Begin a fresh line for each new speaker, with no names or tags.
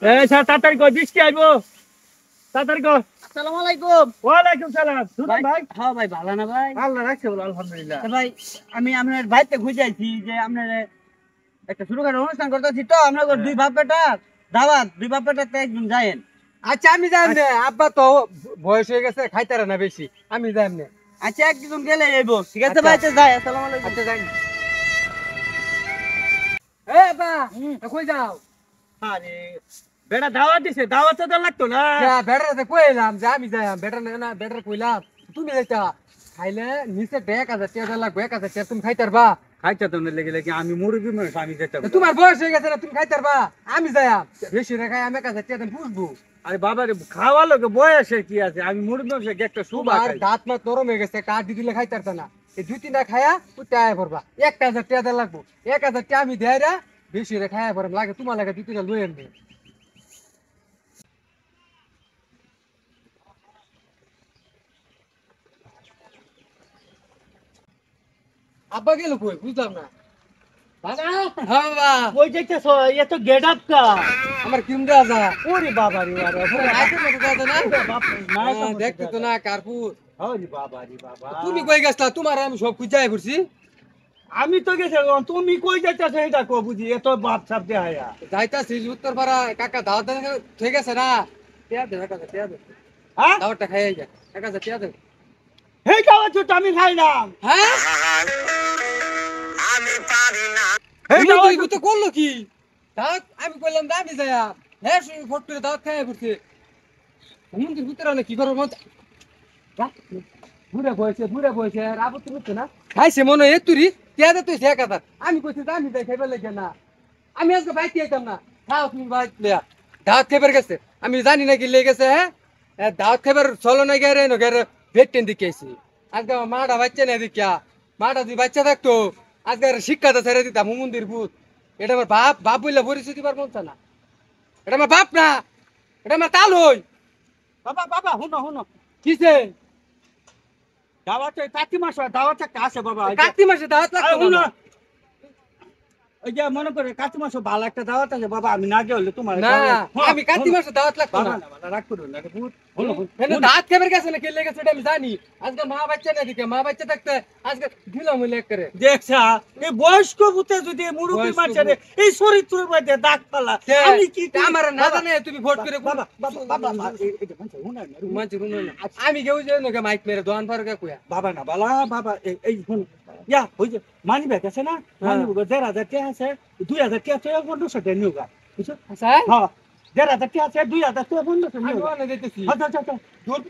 এই স্যার তাড়াতাড়ি কই বৃষ্টি আইবো তাড়াতাড়ি কই।
আসসালামু আলাইকুম।
ওয়ালাইকুম সালাম। শুনুন ভাই।
হ্যাঁ ভাই, ভালো না ভাই?
আল্লাহ রাখছে বলো আলহামদুলিল্লাহ।
তা ভাই, আমি আপনার বাড়িতে খুঁজাইছি যে আপনার একটা ছোটখাটো অনুষ্ঠান করতেছি, তো আপনার দুই বাপ বেটা দাওয়াত, দুই বাপ বেটাতে একজন যায়েন।
আচ্ছা আমি যাই না, আব্বা তো বয়স হয়ে গেছে, খাইতারে না বেশি, আমি যাই না।
আচ্ছা একজন গেলে যাইব, ঠিক আছে
আচ্ছা।
ভাই? তো যাই। আসসালামু আলাইকুম।
আচ্ছা যাই। এ আব্বা, কই যাও?
আরে বেটা দাওয়াত দিছে, দাওয়াত তো লাগতো না।
বেটারে কইলাম যে আমি যাই, বেটার না বেটার কইলাম তুমি যাইতা, খাইলে নিচে 1000 টাকা লাগবে, 1000 টাকা তুমি খাইতারবা।
খাইতে তো লেগে লেগে আমি মুরগি মানুষ, আমি যেতে পারবো।
তোমার বয়স হয়ে গেছে না, তুমি খাইতারবা, আমি যাই বেশি রে খাই, আমি 1000 টাকা পুষবো।
আরে বাবা রে, খাওয়া লোকে বয়সে কি আছে, আমি মুরগি মানুষ একটা সুবা
তোমার
খাই।
দাঁত মাত নরম হয়ে গেছে, কাঠ দিলে খাইতারতা না, এই 2-3টা খায়া উঠতে আয়া পড়বা, 1000 টাকা লাগবো, 1000 টাকা আমি দেয় রা বেশি রে খায়া পড়ম, লাগে তোমার লাগে 2-3টা লই আনবে। আব্বা গেল কই বুঝলাম না।
বাবা
হ্যাঁ বাবা,
কই যাইতেছ? এ তো গেট আপ কা।
আমার কিম রাজা
ওরে বাবা রে বাবা।
আইতে মতো দাদা না,
বাপ না
দেখতে তো না কারপুর।
ওরে বাবা রে বাবা।
তুমি কই গেছলা? তোমার আমি সব খুঁজাই ঘুরছি।
আমি তো গেছে, তুমি কই যাইতেছ এটা কো বুঝি, এত বাপ সাপ দেয়া।
যাইতাছি উত্তর পাড়া, কাকা দাওয়াত ঠিক আছে না, টিয়া দে, 1000 টাকা দে,
হ্যাঁ
দাওয়াতটা খাইয়া যা, 1000 টাকা দে।
হে দাওয়াত তো আমি খাইলাম।
হ্যাঁ
হে
তুমি
দাওয়াত
তো করলো কি? দাওয়াত আমি কইলাম দা, আমি যায়া হ্যাঁ ফট করে দাওয়াত খাইয়া ঘুরছে। মন্দির ভিতরে না কি করবো, বুড়া বয়সে রাবো তুমি তো না খাইছে মনে হয় তুই টিয়া দে তুই 1000। আমি কইছি যে আমি যাই খাইবার লাগে না, আমি আজকে বাইতে আইতাম না, খাও তুমি বাইত লিয়া। দাওয়াত খাইবার গেছে, আমি জানি না কি লেগে গেছে। হ্যাঁ দাওয়াত খাইবার চলো না গেরে নো গেরে ভেট টেন দিকে আইছি। আজকে আমার মাটা বাচ্চা না দেখিয়া, মাটা যদি বাচ্চা থাকতো আজকে আর শিক্ষাটা ছেড়ে দিতাম মন্দির ভূত। এটা আমার বাপ, বাপ বললে পরিস্থিতি পার মন না, এটা আমার বাপ না, এটা আমার তাল হই।
বাবা বাবা হুনো হুনো,
কিসে
দাওয়াত কাতি মাস, দাওয়াত একটা আছে বাবা।
কার্তিক মাসে দাওয়াত লাগতো
হুনো,
না?
ওই যে মনে করে কাতি মাসে ভালো একটা দাওয়াত আছে বাবা, আমি না গেলে তোমার
না আমি কার্তিক মাসে দাওয়াত লাগতো
বাবা
না।
না বাবা, রাগ করো না রে ভূত। হুনো
এনে দাঁত খাবার গেছে না, কে লেগেছে এটা আমি জানি। আজকে মা বাচ্চা না দিকে, মা বাচ্চা থাকতে আজকে দিলাম ওই লেগ করে।
দেখছা এই বয়স্ক ভূতে যদি মুরব্বী
বয়স্ক
মানুষের
ভূত।
এই চরিত্রের মধ্যে দাগ পালা, আমি কি করি?
আমার না
বাবা,
জানে তুমি ভোট করে
বাবা বাবা বাবা বাবা, এটা মানুষ হুনো না রে।
মাঝে রুনো না, আমি কেউ যে নকে মাইক মেরে দোয়ান ফারুকে কইয়া।
বাবা না বালা বাবা, এই শুন ইয়া ওই যে মানি ব্যাগ আছে না, মানি ব্যাগ 1000 টাকা আছে, 2000 টাকা তো 1500 টাকা নিউগা, বুঝছো?
আচ্ছা
হ্যাঁ 1000 টাকা আছে, 2000 টাকা 1500
আমি
নিউগা।
ওনে দিতেছি।
আচ্ছা আচ্ছা আচ্ছা, জলদি